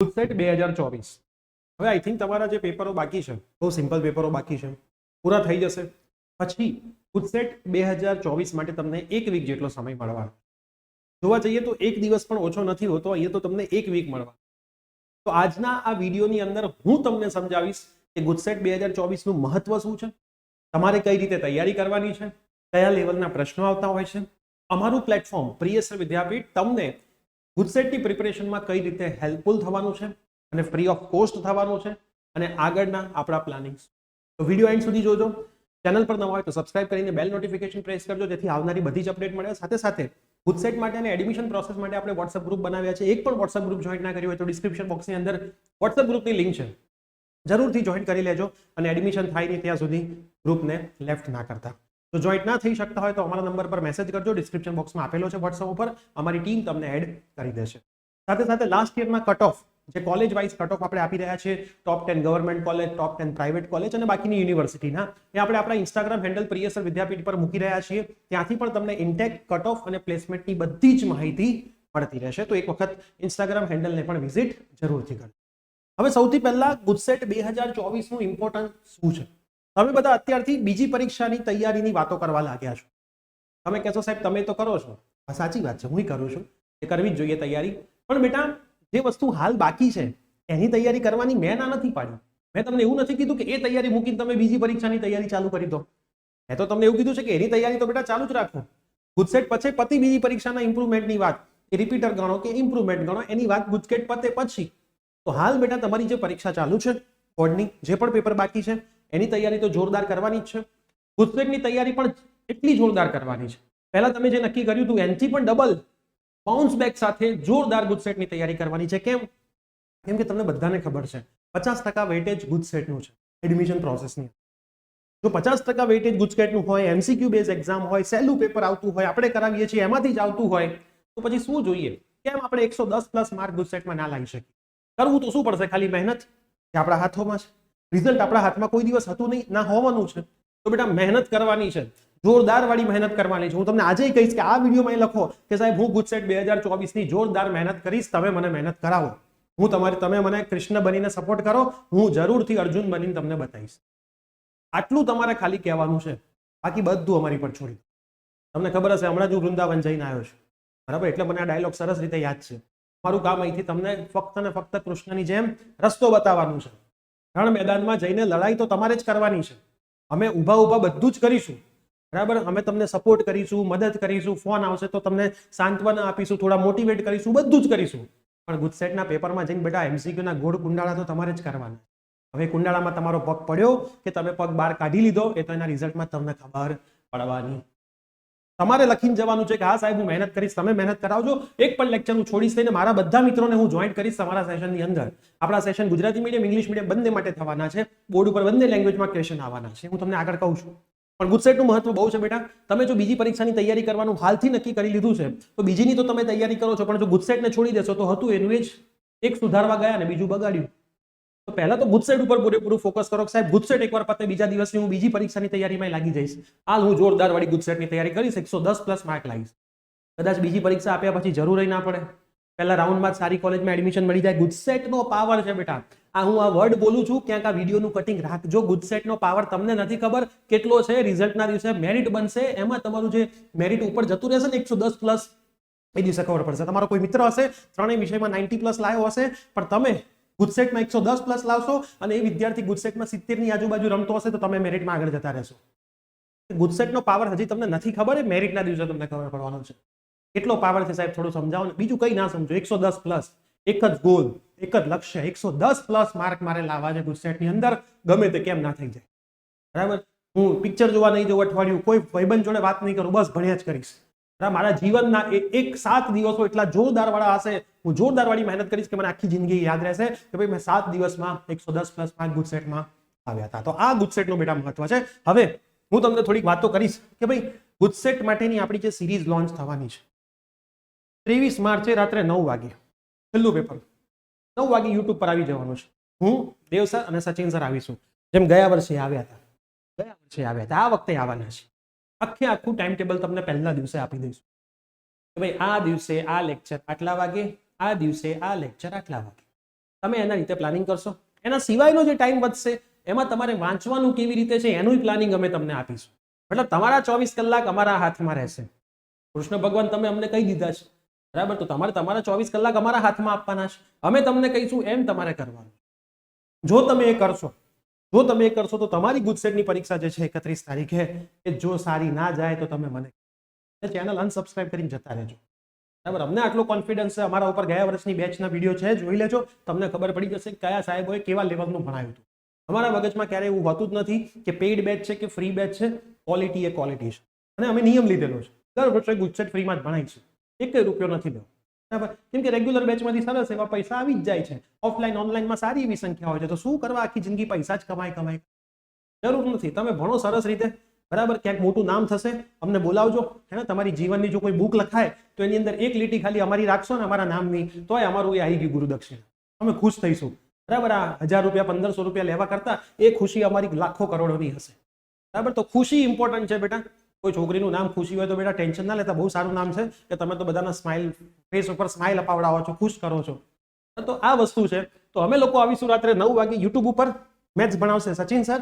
ગુજસેટ 2024 હવે I think તમારા જે પેપરો બાકી છે બહુ સિમ્પલ પેપરો બાકી છે, પૂરા થઈ જશે પછી ગુજસેટ 2024 માટે તમને એક વીક જેટલો સમય મળવાનો. જોવા જઈએ તો એક દિવસ પણ ઓછો નથી હોતો, અહીંયા તો તમને એક વીક મળવા. તો આજના આ વિડીયોની અંદર હું તમને સમજાવીશ કે ગુજસેટ 2024 નું મહત્વ શું છે, તમારે કઈ રીતે તૈયારી કરવાની છે, કયા લેવલના પ્રશ્નો આવતા હોય છે. અમારું પ્લેટફોર્મ પ્રિયસર વિદ્યાપીઠ તમને ગુજસેટની પ્રિપરેશનમાં કઈ રીતે હેલ્પફુલ થવાનું છે અને ફ્રી ઓફ કોસ્ટ થવાનું છે અને આગળના આપણા પ્લાનિંગ્સ. તો વિડીયો એન્ડ સુધી જોજો. ચેનલ પર નવા હોય તો સબસ્ક્રાઇબ કરીને બેલ નોટિફિકેશન પ્રેસ કરજો, જેથી આવનારી બધી જ અપડેટ મળે. સાથે સાથે ગુજસેટ માટે અને એડમિશન પ્રોસેસ માટે આપણે વોટ્સએપ ગ્રુપ બનાવ્યા છે. એક પણ વોટ્સએપ ગ્રુપ જોઈન ના કર્યું હોય તો ડિસ્ક્રિપ્શન બોક્સની અંદર વોટ્સએપ ગ્રુપની લિંક છે, જરૂરથી જોઈન કરી લેજો અને એડમિશન થાય નહીં ત્યાં સુધી ગ્રુપને લેફ્ટ ના કરતા. તો જોઈન્ટ ના થઈ શકતા હોય તો અમારા નંબર પર મેસેજ કરજો, ડિસ્ક્રિપ્શન બોક્સમાં આપેલો છે વોટ્સએપ ઉપર, અમારી ટીમ તમને એડ કરી દેશે. સાથે સાથે લાસ્ટ યરના કટ ઓફ જે કોલેજ વાઇઝ કટ ઓફ આપણે આપી રહ્યા છીએ, ટોપ 10 ગવર્મેન્ટ કોલેજ, ટોપ 10 પ્રાઇવેટ કોલેજ અને બાકીની યુનિવર્સિટીના, એ આપણે આપણા ઇન્સ્ટાગ્રામ હેન્ડલ પ્રિયસર વિદ્યાપીઠ પર મૂકી રહ્યા છીએ. ત્યાંથી પણ તમને ઇન્ટેક, કટ ઓફ અને પ્લેસમેન્ટની બધી જ માહિતી મળતી રહેશે. તો એક વખત ઇન્સ્ટાગ્રામ હેન્ડલને પણ વિઝિટ જરૂરથી કરજો. હવે સૌથી પહેલા ગુજસેટ 2024 નું ઇમ્પોર્ટન્સ શું છે. તમે બધા અત્યારથી બીજી પરીક્ષાની તૈયારીની વાતો કરવા લાગ્યા છો. તમે કહેશો સાહેબ તમે તો કરો છો, સાચી વાત છે, હું કરું છું, એ કરવી જ જોઈએ તૈયારી. પણ બેટા જે વસ્તુ હાલ બાકી છે એની તૈયારી કરવાની મેં ના નથી પાડી. મેં તમને એવું નથી કીધું કે એ તૈયારી મૂકીને તમે બીજી પરીક્ષાની તૈયારી ચાલુ કરી દો. મેં તો તમને એવું કીધું છે કે એની તૈયારી તો બેટા ચાલુ જ રાખો. ગુજસેટ પછી પતિ બીજી પરીક્ષાના ઇમ્પ્રુવમેન્ટની વાત, એ રિપીટર ગણો કે ઇમ્પ્રુવમેન્ટ ગણો, એની વાત ગુજસેટ પતે પછી. તો હાલ બેટા તમારી જે પરીક્ષા ચાલુ છે બોર્ડની, જે પણ પેપર બાકી છે એની તૈયારી તો જોરદાર કરવાની જ છે. ગુજસેટની તૈયારી પણ એટલી જોરદાર કરવાની છે. પહેલા તમે જે નક્કી કર્યું હતું એનથી પણ ડબલ બાઉન્સ બેક સાથે જોરદાર ગુજસેટની તૈયારી કરવાની છે. કેમ કે તમને બધાને ખબર છે 50% વેઇટેજ ગુજસેટનું છે એડમિશન પ્રોસેસની. જો 50% વેઇટેજ ગુજસેટનું હોય, એમસીક્યુ બેઝ એક્ઝામ હોય, સહેલું પેપર આવતું હોય, આપણે કરાવીએ છીએ એમાંથી જ આવતું હોય, તો પછી શું જોઈએ? કેમ આપણે 110+ માર્ક ગુજસેટમાં ના લાવી શકીએ? કરવું તો શું પડશે? ખાલી મહેનત, જે આપણા હાથોમાં છે. રિઝલ્ટ આપણા હાથમાં કોઈ દિવસ હતું નહીં, ના હોવાનું છે. તો બેટા મહેનત કરવાની છે, જોરદાર વાળી મહેનત કરવાની છે. હું તમને આજે કહીશ કે આ વિડીયોમાં લખો કે સાહેબ હું ગુજસેટ 2024 ની જોરદાર મહેનત કરીશ, તમે મને મહેનત કરાવો. તમે મને કૃષ્ણ બનીને સપોર્ટ કરો, હું જરૂરથી અર્જુન બનીને તમને બતાવીશ. આટલું તમારે ખાલી કહેવાનું છે, બાકી બધું અમારી પર છોડી. તમને ખબર હશે હમણાં જ હું વૃંદાવન જઈને આવ્યો છું, બરાબર? એટલે મને આ ડાયલોગ સરસ રીતે યાદ છે. મારું કામ અહીંથી તમને ફક્ત ને ફક્ત કૃષ્ણની જેમ રસ્તો બતાવવાનું છે. રણ મેદાનમાં જઈને લડાઈ તો તમારે જ કરવાની છે. અમે ઊભા બધું જ કરીશું, બરાબર? અમે તમને સપોર્ટ કરીશું, મદદ કરીશું, ફોન આવશે તો તમને સાંત્વના આપીશું, થોડા મોટિવેટ કરીશું, બધું જ કરીશું. પણ ગુજસેટના પેપરમાં જઈને બેટા એમસીક્યુના ગોળ કુંડાળા તો તમારે જ કરવાના. હવે કુંડાળામાં તમારો પગ પડ્યો કે તમે પગ બહાર કાઢી લીધો એ તો એના રિઝલ્ટમાં તમને ખબર પડવાની. તમારે લખીને જવાનું છે કે હા સાહેબ હું મહેનત કરીશ, તમે મહેનત કરાવજો. એક પણ લેક્ચર હું છોડીશ નહીં, મારા બધા મિત્રોને હું જોઈન્ટ કરીશ તમારા સેશનની અંદર. આપણા session Gujarati medium, English medium બંને માટે થવાના છે. બોર્ડ ઉપર બંને લેંગ્વેજમાં ક્વેશ્ચન આવવાના છે, હું તમને આગળ કહું છું. પણ ગુજસેટનું મહત્વ બહુ છે બેટા. તમે જો બીજી પરીક્ષાની તૈયારી કરવાનું હાલથી નક્કી કરી લીધું છે તો બીજીની તો તમે તૈયારી કરો છો, પણ જો ગુજસેટને છોડી દેશો તો હતું એનું એ જ, એક સુધારવા ગયા અને બીજું બગાડ્યું. તો પહેલા તો ગુજસેટ ઉપર પૂરેપૂરું ફોકસ કરો કે સાહેબ ગુજસેટ એકવાર પતે બીજા દિવસની હું બીજી પરીક્ષાની તૈયારીમાં લાગી જઈશ. હાલ હું જોરદાર વાળી ગુજસેટની તૈયારી કરીશ, 110+ માર્ક લાવીશ. કદાચ બીજી પરીક્ષા આપ્યા પછી જરૂર ના પડે, પહેલા રાઉન્ડમાં સારી કોલેજમાં એડમિશન મળી જાય. ગુજસેટનો પાવર છે બેટા. હું આ વર્ડ બોલું છું, ક્યાંક આ વિડીયોનું કટિંગ રાખજો. ગુજસેટનો પાવર તમને નથી ખબર કેટલો છે. રિઝલ્ટના દિવસે મેરિટ બનશે, એમાં તમારું જે મેરિટ ઉપર જતું રહેશે ને 110+, એ દિવસે ખબર પડશે. તમારો કોઈ મિત્ર હશે ત્રણેય વિષયમાં 90+ લાવ્યો હશે, પણ તમે ગુજસેટમાં 110+ લાવશો અને એ વિદ્યાર્થી ગુજસેટમાં 70 ની આજુબાજુ રમતો હશે તો તમે મેરિટમાં આગળ જતા રહેશો. ગુજસેટનો પાવર હજી તમને નથી ખબર, મેરિટના દિવસે તમને ખબર પડવાનો છે. કેટલો પાવર છે સાહેબ થોડું સમજાવો ને. બીજું કઈ ના સમજો, 110+, એક જ ગોલ, એક જ લક્ષ્ય, 110+ માર્ક મારે લાવવા છે ગુજસેટની અંદર, ગમે તે કેમ ના થઈ જાય, બરાબર? હું પિક્ચર જોવા નહીં જવું અઠવાડિયું, કોઈ ભાઈબંધ જોડે વાત નહીં કરું, બસ ભણ્યા જ કરીશ. મારા જીવનના એક 7 દિવસો એટલા જોરદાર વાળા હશે, હું જોરદાર વાળી મહેનત કરીશ કે મને આખી જિંદગી યાદ રહેશે કે ભાઈ મેં 7 દિવસમાં 110+ માર્ક ગુજસેટમાં આવ્યા હતા. તો આ ગુજસેટનું બેટા મહત્વ છે. હવે હું તમને થોડીક વાતો કરીશ કે ભાઈ ગુજસેટ માટેની આપણી જે સિરીઝ લોન્ચ થવાની છે 23 માર્ચે રાત્રે 9 વાગે છેલ્લું પેપર 9 વાગે યુટ્યુબ પર આવી જવાનું છે. હું, દેવ સર અને સચિન સર આવીશું, જેમ ગયા વર્ષે આવ્યા હતા, આ વખતે આવવાના છે. આખું ટાઈમ ટેબલ તમને પહેલા દિવસે આપી દઈશું કે ભાઈ આ દિવસે આ લેક્ચર આટલા વાગે, આ દિવસે આ લેક્ચર આટલા વાગે. તમે એના રીતે પ્લાનિંગ કરશો. એના સિવાયનો જે ટાઈમ વધશે એમાં તમારે વાંચવાનું કેવી રીતે છે એનું પ્લાનિંગ અમે તમને આપીશું. મતલબ તમારા 24 કલાક અમારા હાથમાં રહેશે. કૃષ્ણ ભગવાન તમે અમને કહી દીધા છે, બરાબર, તો તમારે તમારા 24 કલાક અમારા હાથમાં આપવાના છે. અમે તમને કહીશું એમ તમારે કરવાનું. જો તમે એ કરશો તો તમારી ગુજસેટની પરીક્ષા જે છે 31 તારીખે, એ જો સારી ના જાય તો તમે મને ચેનલ અનસબસ્ક્રાઇબ કરીને જતા રહેજો. બરાબર, અમને આટલો કોન્ફિડન્સ છે અમારા ઉપર. ગયા વર્ષની બેચના વિડીયો છે, જોઈ લેજો, તમને ખબર પડી જશે કયા સાહેબોએ કેવા લેવલનું ભણાવ્યું હતું. અમારા મગજમાં ક્યારેય એવું હોતું જ નથી કે પેઇડ બેચ છે કે ફ્રી બેચ છે. ક્વોલિટી એ ક્વોલિટી છે. અને અમે નિયમ લીધેલો છે, દર વર્ષે ગુજસેટ ફ્રીમાં જ ભણાય છે, એક રૂપિયો નથી લેવો. બરાબર, કેમ કે રેગ્યુલર બેચમાંથી સરસ એવા પૈસા આવી જ જાય છે. ઓફલાઈન ઓનલાઈનમાં સારી એવી સંખ્યા હોય છે, તો શું કરવા આખી જિંદગી પૈસા જ કમાય. જરૂર નથી. તમે ભણો સરસ રીતે, બરાબર, ક્યાંક મોટું નામ થશે, અમને બોલાવજો. હે, તમારી જીવનની જો કોઈ બુક લખાય તો એની અંદર એક લીટી ખાલી અમારી રાખશો ને અમારા નામની, તોય અમારું એ આવી ગયું ગુરુદક્ષિણા. અમે ખુશ થઈશું. બરાબર, આ 1000 રૂપિયા 1500 રૂપિયા લેવા કરતા એ ખુશી અમારી લાખો કરોડોની હશે. બરાબર, તો ખુશી ઇમ્પોર્ટન્ટ છે બેટા. કોઈ છોકરીનું નામ ખુશી હોય તો બેટા ટેન્શન ના લેતા, બહુ સારું નામ છે કે તમે તો બધાના સ્માઇલ, ફેસ ઉપર સ્માઇલ અપાવડાવો છો, ખુશ કરો છો. તો આ વસ્તુ છે. તો અમે લોકો આવીશું રાત્રે 9 વાગે યુટ્યુબ ઉપર. મેથ્સ ભણાવશે સચિન સર,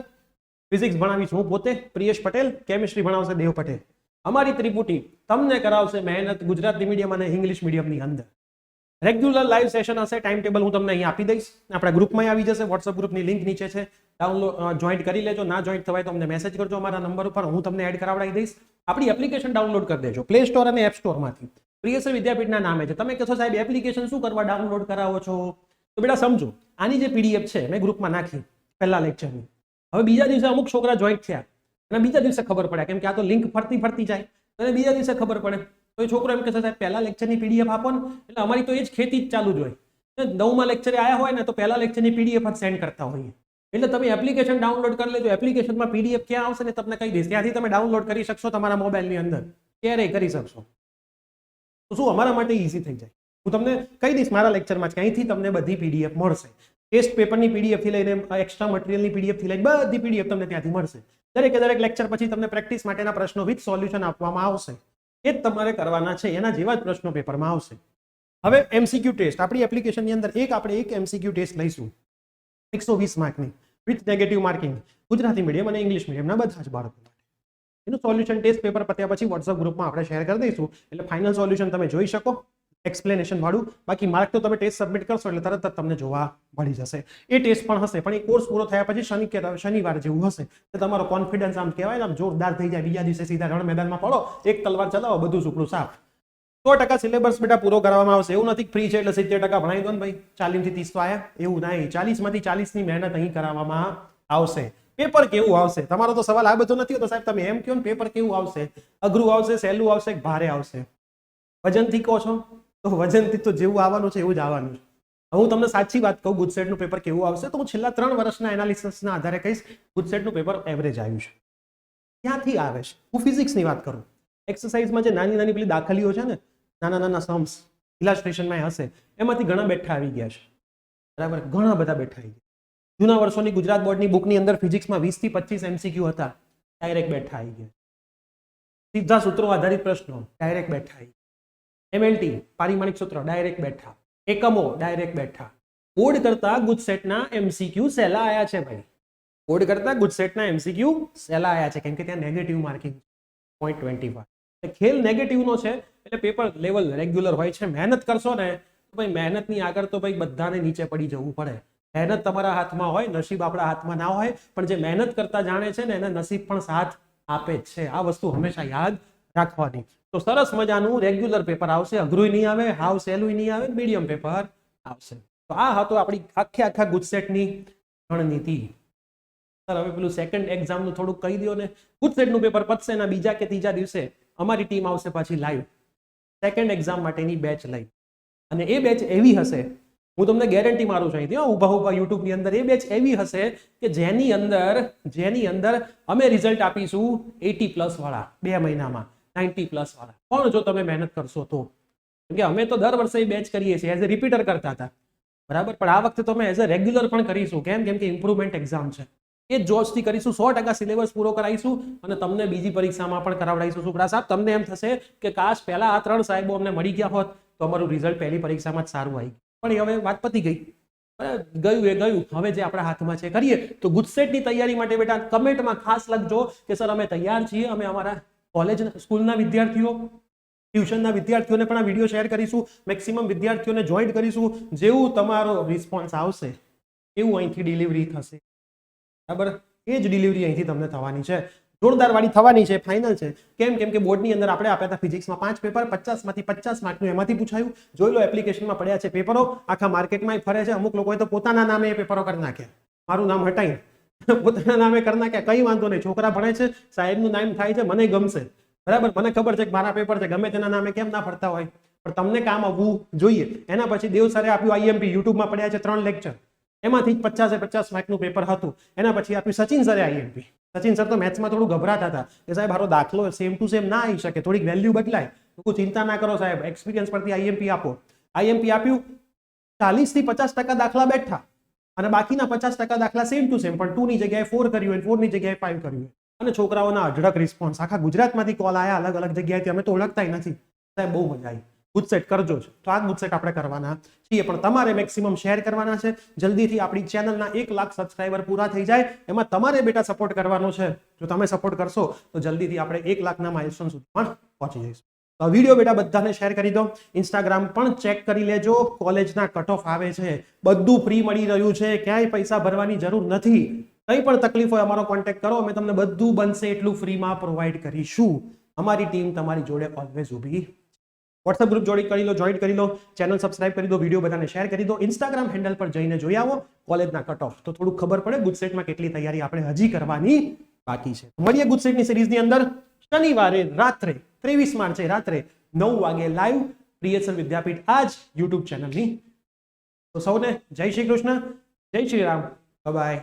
ફિઝિક્સ ભણાવીશું હું પોતે પ્રિયેશ પટેલ, કેમિસ્ટ્રી ભણાવશે દેવ પટેલ. અમારી ત્રિપુટી તમને કરાવશે મહેનત ગુજરાતી મીડિયમ અને ઇંગ્લિશ મીડિયમની અંદર. રેગ્યુલર લાઈવ સેશન હશે. ટાઈમ ટેબલ હું તમને અહીં આપી દઈશ. આપણા ગ્રુપમાં આવી જશે. વોટ્સઅપ ગ્રુપની લિંક નીચે છે, ડાઉનલોડ જોઈન્ટ કરી લેજો. ના જોઈન્ટ થવાય તો અમને મેસેજ કરજો અમારા નંબર ઉપર, હું તમને એડ કરાવડાવી દઈશ. આપણી એપ્લિકેશન ડાઉનલોડ કરી દેજો પ્લે સ્ટોર અને એપ સ્ટોરમાંથી. પ્રિયસર વિદ્યાપીઠના નામે છે. તમે કહેશો સાહેબ એપ્લિકેશન શું કરવા ડાઉનલોડ કરાવો છો? તો બેટા સમજો, આની જે પીડીએફ છે મેં ગ્રુપમાં નાખી પહેલા લેક્ચરની. હવે બીજા દિવસે અમુક છોકરા જોઈન્ટ થયા અને બીજા દિવસે ખબર પડ્યા, કેમ કે આ તો લિંક ફરતી જાય, અને બીજા દિવસે ખબર પડે તો એ છોકરો એમ કહેશે સાહેબ પહેલા લેક્ચરની પીડીએફ આપો ને. એટલે અમારી તો એ જ ખેતી જ ચાલુ જ હોય. 9મા લેક્ચરે આવ્યા હોય ને તો પહેલા લેક્ચરની પીડીએફ જ સેન્ડ કરતા હોઈએ. એટલે તમે એપ્લિકેશન ડાઉનલોડ કરી લેજો. એપ્લિકેશનમાં પીડીએફ ક્યાં આવશે ને તમને કહી દઈશ, ત્યાંથી તમે ડાઉનલોડ કરી શકશો તમારા મોબાઈલની અંદર, ક્યારેય કરી શકશો. તો શું અમારા માટે ઈઝી થઈ જાય. હું તમને કહી દઈશ મારા લેક્ચરમાં જ કે અહીંથી તમને બધી પીડીએફ મળશે. ટેસ્ટ પેપરની પીડીએફ થી લઈને એક્સ્ટ્રા મટીરિયલની પીડીએફ થી લઈને બધી પીડીએફ તમને ત્યાંથી મળશે. દરેક લેક્ચર પછી તમને પ્રેક્ટિસ માટેના પ્રશ્નો વિથ સોલ્યુશન આપવામાં આવશે. એ જ તમારે કરવાના છે, એના જેવા જ પ્રશ્નો પેપરમાં આવશે. હવે એમસીક્યુ ટેસ્ટ આપણી એપ્લિકેશનની અંદર આપણે એક એમસીક્યુ ટેસ્ટ લઈશું 120 માર્કની with negative marking, Gujarati medium અને ઇંગ્લિશ મીડિયમના બધા જ બાળકો માટે. એનું સોલ્યુશન ટેસ્ટ પેપર પત્યા પછી વોટ્સઅપ ગ્રુપમાં આપણે શેર કરી દઈશું. એટલે ફાઇનલ સોલ્યુશન તમે જોઈ શકો એક્સપ્લેનેશન વાળું. બાકી માર્ક તો તમે ટેસ્ટ સબમિટ કરશો એટલે તરત જ તમને જોવા મળી જશે. એ ટેસ્ટ પણ હશે, પણ એ કોર્સ પૂરો થયા પછી શનિવાર જેવું હશે. તો તમારો કોન્ફિડન્સ આમ કહેવાય આમ જોરદાર થઈ જાય. બીજા દિવસે સીધા રણ મેદાનમાં પડો, એક તલવાર ચલાવો, બધું સુપડું સાફ. 100% સિલેબસ બેટા પૂરો કરવામાં આવશે. એવું નથી ફ્રી છે એટલે 70% ભણાવી દો ને ભાઈ, 40 થી 30 તો આયા, એવું નહીં. 40 માંથી 40 ની મહેનત અહીં કરવામાં આવશે. પેપર કેવું આવશે તમારો તો સવાલ આ બધો નથી હોતો સાહેબ. તમે એમ કહો ને પેપર કેવું આવશે, અઘરું આવશે, સહેલું આવશે, ભારે આવશે. વજનથી કહો છો તો વજનથી તો જેવું આવવાનું છે એવું જ આવવાનું છે. હું તમને સાચી વાત કહું, ગુજસેટનું પેપર કેવું આવશે તો હું છેલ્લા 3 વર્ષના એનાલિસિસના આધારે કહીશ ગુજસેટનું પેપર એવરેજ આવ્યું છે. ક્યાંથી આવે છે? હું ફિઝિક્સની વાત કરું. એક્સરસાઇઝમાં જે નાની પેલી દાખલીઓ છે ને, નાના સમ્સ ઇલાસ્ટ્રેશનમાં હશે, એમાંથી ઘણા બેઠા આવી ગયા છે. બરાબર, ઘણા બધા બેઠા આવી ગયા. જૂના વર્ષોની ગુજરાત બોર્ડની બુકની અંદર ફિઝિક્સમાં 20 થી 25 એમસીક્યુ હતા, ડાયરેક્ટ બેઠા આવી ગયા. સીધા સૂત્રો આધારિત પ્રશ્નો ડાયરેક્ટ બેઠા આવી. એમએલટી પારિમાણિક સૂત્ર ડાયરેક્ટ બેઠા, એકમો ડાયરેક્ટ બેઠા. બોર્ડ કરતા ગુજસેટના એમસીક્યુ સહેલા આયા છે ભાઈ. બોર્ડ કરતા ગુજસેટના એમસીક્યુ સહેલા આયા છે, કેમ કે ત્યાં નેગેટિવ માર્કિંગ 0.25. ખેલ નેગેટિવનો છે એટલે પેપર લેવલ રેગ્યુલર હોય છે. મહેનત કરશો ને તો ભાઈ મહેનતની આગળ તો ભાઈ બધાને નીચે પડી જવું પડે. મહેનત તમારા હાથમાં હોય, નસીબ આપણા હાથમાં ના હોય, પણ જે મહેનત કરતા જાણે છે ને એને નસીબ પણ સાથ આપે જ છે. આ વસ્તુ હંમેશા યાદ રાખવાની. તો સરસ મજાનું રેગ્યુલર પેપર આવશે. અઘરું નહીં આવે, હાવ સહેલું નહીં આવે, મીડિયમ પેપર આવશે. તો આ હતો આપણી આખા ગુજસેટની રણનીતિ. સર હવે પેલું સેકન્ડ એક્ઝામનું થોડુંક કહી દો ને. ગુજસેટનું પેપર પતશે ના બીજા કે ત્રીજા દિવસે અમારી ટીમ આવશે પાછી લાઈવ સેકન્ડ એક્ઝામ માટેની બેચ લઈ. અને એ બેચ એવી હશે, હું તમને ગેરંટી મારું છું અહીંથી ઉભા યુટ્યુબની અંદર, એ બેચ એવી હશે કે જેની અંદર અમે રિઝલ્ટ આપીશું 80+ વાળા 2 મહિનામાં, 90+ વાળા. પણ જો તમે મહેનત કરશો તો. કેમ કે અમે તો દર વર્ષે બેચ કરીએ છીએ, એઝ એ રિપીટર કરતા હતા. બરાબર, પણ આ વખતે તો અમે એઝ એ રેગ્યુલર પણ કરીશું. કેમ કે ઇમ્પ્રુવમેન્ટ એક્ઝામ છે. એ જોશથી કરીશું. 100% સિલેબસ પૂરો કરાવીશું અને તમને બીજી પરીક્ષામાં પણ કરાવડાવીશું. સુપ્રા સાહેબ તમને એમ થશે કે કાશ પહેલા આ 3 સાહેબો અમને મળી ગયા હોત તો અમારું રિઝલ્ટ પહેલી પરીક્ષામાં જ સારું આવી. પણ હવે વાત પતી ગઈ. ગયું એ ગયું, હવે જે આપણા હાથમાં છે કરીએ. તો ગુજસેટની તૈયારી માટે બેટા કમેન્ટમાં ખાસ લખજો કે સર અમે તૈયાર છીએ, અમે અમારા કોલેજ સ્કૂલના વિદ્યાર્થીઓ, ટ્યુશનના વિદ્યાર્થીઓને પણ આ વિડીયો શેર કરીશું, મેક્સિમમ વિદ્યાર્થીઓને જોઈન્ટ કરીશું. જેવું તમારો રિસ્પોન્સ આવશે એવું અહીંથી ડિલિવરી થશે, બરાબર? એ જ ડિલિવરી અહીંથી તમને થવાની છે, જોરદાર વાળી થવાની છે, ફાઇનલ છે. કેમ કે બોર્ડની અંદર આપણે આપ્યા હતા ફિઝિક્સમાં 5 પેપર, 50માંથી 50 માર્કનું એમાંથી પૂછાયું. જોઈ લો એપ્લિકેશનમાં પડ્યા છે પેપરો, આખા માર્કેટમાં ફરે છે. અમુક લોકોએ તો પોતાના નામે એ પેપરો કરી નાખ્યા, મારું નામ હટાઈને પોતાના નામે કરી નાખ્યા. કઈ વાંધો નહીં, છોકરા ભણે છે, સાહેબનું નામ થાય છે, મને ગમશે, બરાબર? મને ખબર છે કે મારા પેપર છે, ગમે તેના નામે કેમ ના ફરતા હોય, પણ તમને કામ આવવું જોઈએ. એના પછી દેવ સરે આપ્યું આઈએમપી, યુટ્યુબમાં પડ્યા છે 3 લેક્ચર, એમાંથી 50 માર્કનું પેપર હતું. એના પછી આપ્યું સચિન સરે આઈએમપી. સચિન સર તો મેથ્સમાં થોડું ગભરાતા હતા કે સાહેબ મારો દાખલો સેમ ટુ સેમ ના આવી શકે, થોડીક વેલ્યુ બદલાય. તો ચિંતા ના કરો સાહેબ, એક્સપિરિયન્સ પરથી આઈએમપી આપો. આઈએમપી આપ્યું, 40 થી 50% દાખલા બેઠા અને બાકીના 50% દાખલા સેમ ટુ સેમ, પણ 2 ની જગ્યાએ 4 કર્યું હોય, 4 ની જગ્યાએ 5 કર્યું હોય. અને છોકરાઓના અઢળક રિસ્પોન્સ, આખા ગુજરાતમાંથી કોલ આયા અલગ અલગ જગ્યાએથી, અમે તો ઓળખતા નથી સાહેબ, બહુ મજા આવી. ગુજસેટ કરજો જ, તો આ ગુજસેટ આપણે કરવાના છીએ, પણ તમારે મેક્સિમમ શેર કરવાના છે. જલ્દીથી આપણી ચેનલના 1 લાખ સબસ્ક્રાઇબર પૂરા થઈ જાય, એમાં તમારે બેટા સપોર્ટ કરવાનો છે. જો તમે સપોર્ટ કરશો તો જલ્દીથી આપણે 1 લાખના માઇલસ્ટોન સુધી પણ પહોંચી જઈશું. તો વિડીયો બેટા બધાને શેર કરી દો. ઇન્સ્ટાગ્રામ પણ ચેક કરી લેજો, કોલેજના કટ ઓફ આવે છે, બધું ફ્રી મળી રહ્યું છે, ક્યાંય પૈસા ભરવાની જરૂર નથી. કંઈ પણ તકલીફ હોય અમારો કોન્ટેક્ટ કરો, અમે તમને બધું બનશે એટલું ફ્રીમાં પ્રોવાઈડ કરીશું. અમારી ટીમ તમારી જોડે ઓલવેઝ ઊભી. વોટ્સએપ ગ્રુપ જોઈન કરી લો, ચેનલ સબસ્ક્રાઇબ કરી દો, વિડીયો બધાને શેર કરી દો. ઇન્સ્ટાગ્રામ હેન્ડલ પર જઈને જોઈ આવો કોલેજના કટ ઓફ, તો થોડું ખબર પડે ગુજસેટમાં કેટલી તૈયારી આપણે હજી કરવાની બાકી છે. મળીએ ગુજસેટની સિરીઝની અંદર શનિવારે રાત્રે 23 માર્ચે રાત્રે 9 વાગે લાઈવ, પ્રિયસર વિદ્યાપીઠ આ જ યુટ્યુબ ચેનલની. તો સૌને જય શ્રી કૃષ્ણ, જય શ્રી રામ, બાય.